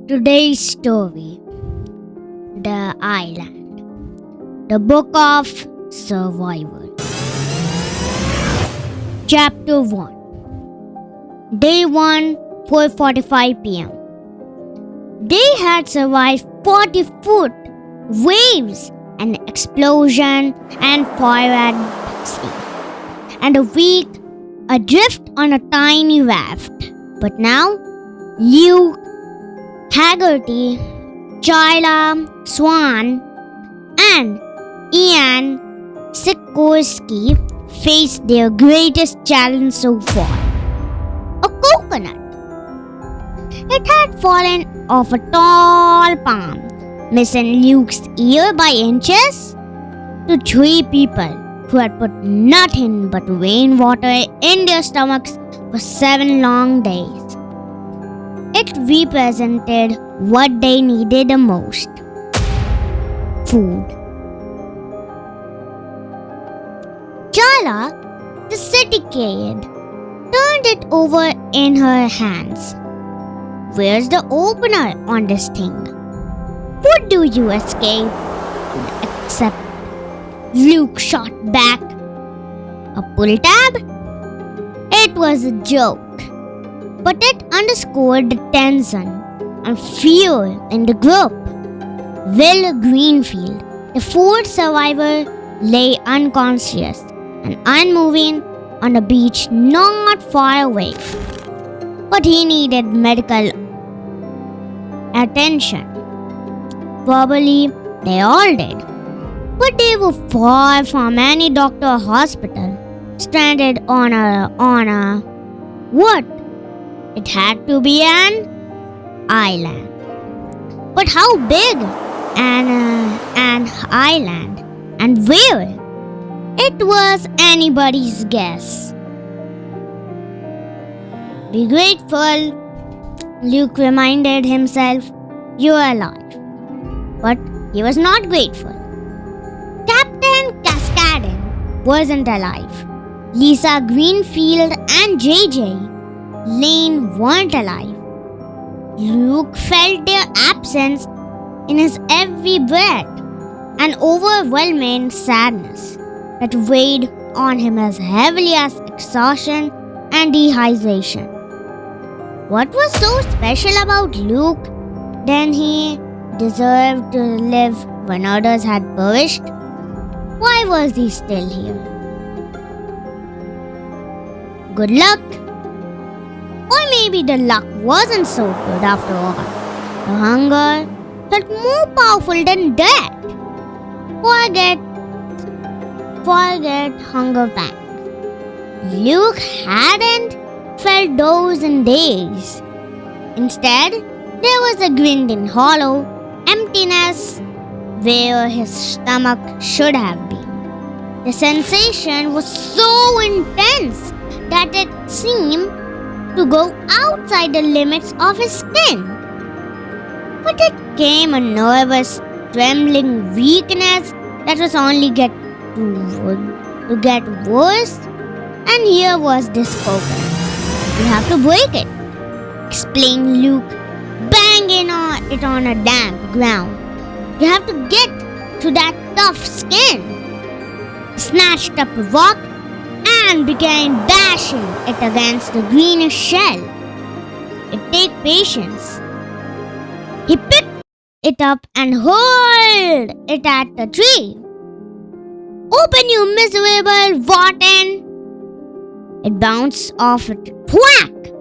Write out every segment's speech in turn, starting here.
Today's story, The Island, the Book of Survival. Chapter 1. Day 1, 4:45 p.m. They had survived 40-foot waves, an explosion, and fire at sea, and a week adrift on a tiny raft. But now, Luke, Haggerty, Chyla, Swan, and Ian Sikorsky faced their greatest challenge so far: a coconut. It had fallen off a tall palm, missing Luke's ear by inches, to 3 people who had put nothing but rainwater in their stomachs for 7 long days. It represented what they needed the most: food. Chyla, the city kid, turned it over in her hands. Where's the opener on this thing? What do you escape? Except Luke shot back. A pull tab? It was a joke, but it underscored the tension and fear in the group. Will Greenfield, the 4th survivor, lay unconscious and unmoving on a beach not far away. But he needed medical attention. Probably they all did. But they were far from any doctor or hospital, stranded on a what? It had to be an island. But how big an island, and where? It was anybody's guess. Be grateful, Luke reminded himself. You're alive. But he was not grateful. Captain Cascadin wasn't alive. Lisa Greenfield and JJ Lane weren't alive. Luke felt their absence in his every breath, an overwhelming sadness that weighed on him as heavily as exhaustion and dehydration. What was so special about Luke? Then he deserved to live when others had perished. Why was he still here? Good luck. Or maybe the luck wasn't so good after all. The hunger felt more powerful than death. Forget hunger pangs. Luke hadn't felt those in days. Instead, there was a grinding hollow emptiness where his stomach should have been. The sensation was so intense that it seemed to go outside the limits of his skin. But it came a nervous, trembling weakness that was only to get worse. And here was this coconut. You have to break it, explained Luke, banging it on a damp ground. You have to get to that tough skin. He snatched up a rock and began bashing it against the greenish shell. It takes patience. He picked it up and hurled it at the tree. Open, you miserable rotten! It bounced off it, whack,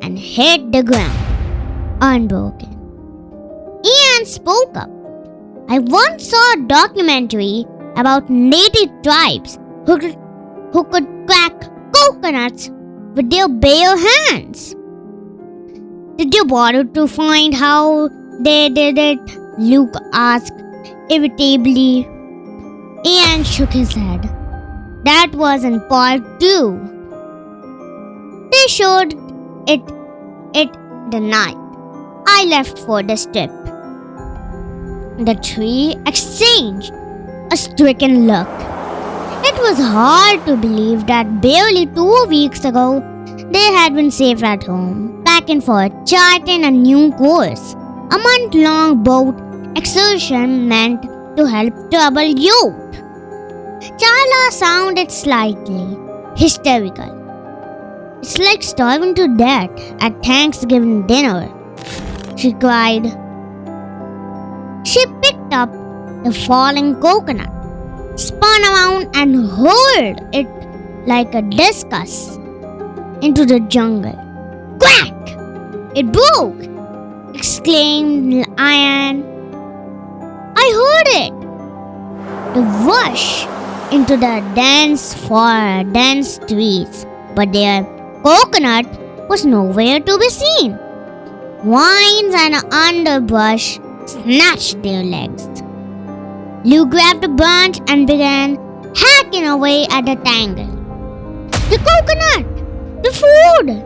and hit the ground, unbroken. Ian spoke up. I once saw a documentary about native tribes who could crack coconuts with their bare hands. Did you bother to find how they did it? Luke asked irritably. Ian shook his head. That was in part 2. They showed it the night I left for this trip. The three exchanged a stricken look. It was hard to believe that barely 2 weeks ago they had been safe at home, packing for charting a new course. A month-long boat excursion meant to help troubled youth. Chala sounded slightly hysterical. It's like starving to death at Thanksgiving dinner, she cried. She picked up the falling coconut, spun around and hurled it like a discus into the jungle. Crack! It broke! Exclaimed Ian. I heard it! The rush into the dense trees, but their coconut was nowhere to be seen. Vines and underbrush snatched their legs. Luke grabbed a branch and began hacking away at the tangle. The coconut! The food!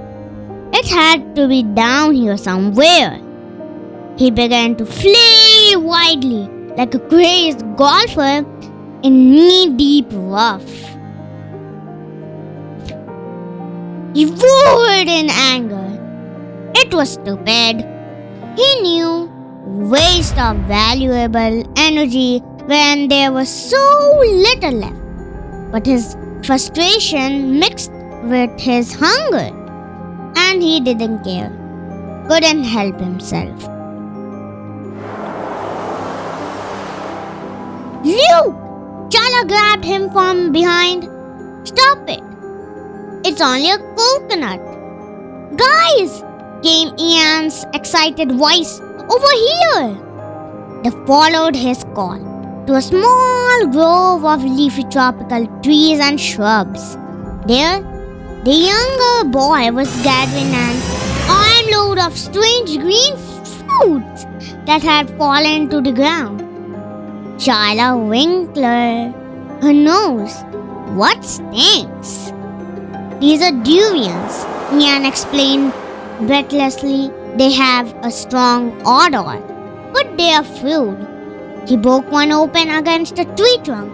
It had to be down here somewhere. He began to flail wildly like a crazed golfer in knee-deep rough. He roared in anger. It was stupid. He knew waste of valuable energy when there was so little left. But his frustration mixed with his hunger, and he didn't care. Couldn't help himself. Luke! Chala grabbed him from behind. Stop it! It's only a coconut. Guys! Came Ian's excited voice. Over here! They followed his call to a small grove of leafy tropical trees and shrubs. There, the younger boy was gathering an armload of strange green fruits that had fallen to the ground. Chala winkled her nose. What stinks? These are durians, Ian explained breathlessly. They have a strong odor, but they are fruit. He broke one open against a tree trunk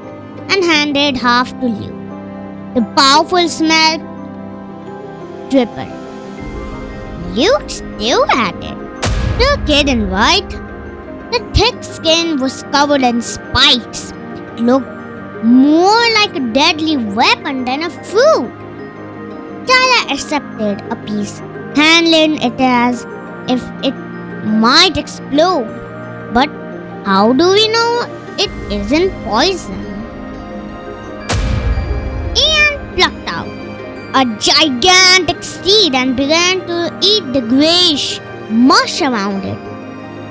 and handed half to Luke. The powerful smell tripled. Luke stared at it. You're kidding, right? The thick skin was covered in spikes. It looked more like a deadly weapon than a fruit. Chala accepted a piece, handling it as if it might explode. But how do we know it isn't poison? Ian plucked out a gigantic seed and began to eat the grayish mush around it.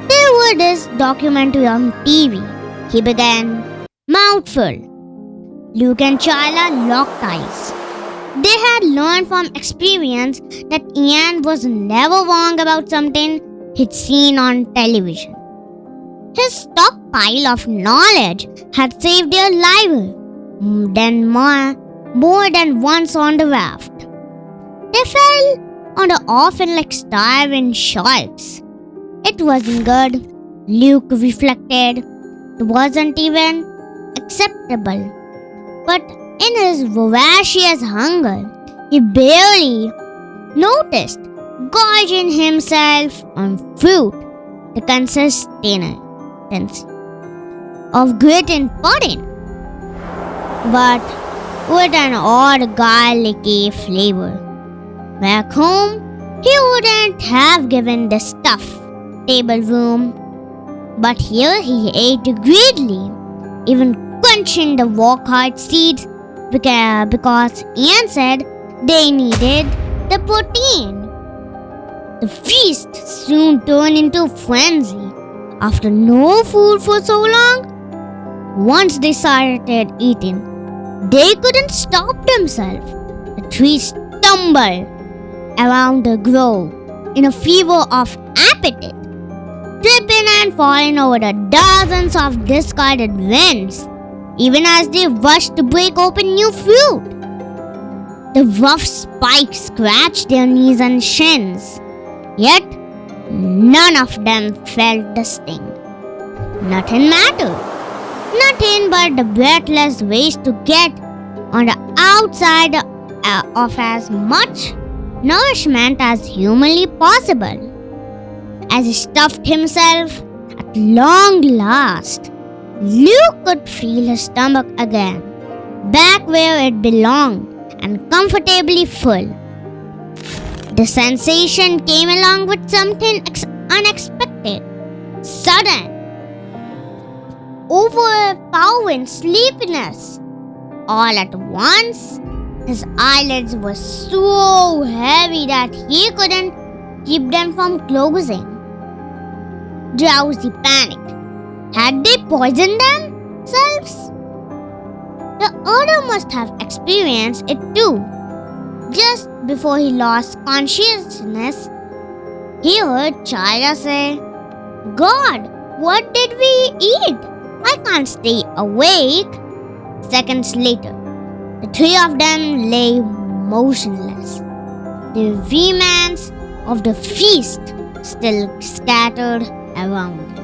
There was this documentary on TV. He began, mouthful. Luke and Chala locked eyes. They had learned from experience that Ian was never wrong about something he'd seen on television. His stockpile of knowledge had saved their lives more than once on the raft. They fell on the orphan like starving sharks. It wasn't good, Luke reflected. It wasn't even acceptable. But in his voracious hunger, he barely noticed gorging himself on fruit, the consistency of grit pudding, but with an odd garlicky flavor. Back home, he wouldn't have given the stuff table room, but here he ate greedily, even crunching the walk-hard seeds because Ian said they needed the protein. The feast soon turned into frenzy. After no food for so long, once they started eating, they couldn't stop themselves. The trees stumbled around the grove in a fever of appetite, tripping and falling over the dozens of discarded winds, even as they rushed to break open new fruit. The rough spikes scratched their knees and shins, yet none of them felt the sting. Nothing mattered. Nothing but the breathless race to get on the outside of as much nourishment as humanly possible. as he stuffed himself. At long last, Luke could feel his stomach again, back where it belonged and comfortably full. The sensation came along with something unexpected, sudden, overpowering sleepiness. All at once, his eyelids were so heavy that he couldn't keep them from closing. Drowsy panic. Had they poisoned themselves? The other must have experienced it too. Just before he lost consciousness, he heard Chaya say, "God, what did we eat? I can't stay awake." Seconds later, the three of them lay motionless, the remnants of the feast still scattered around.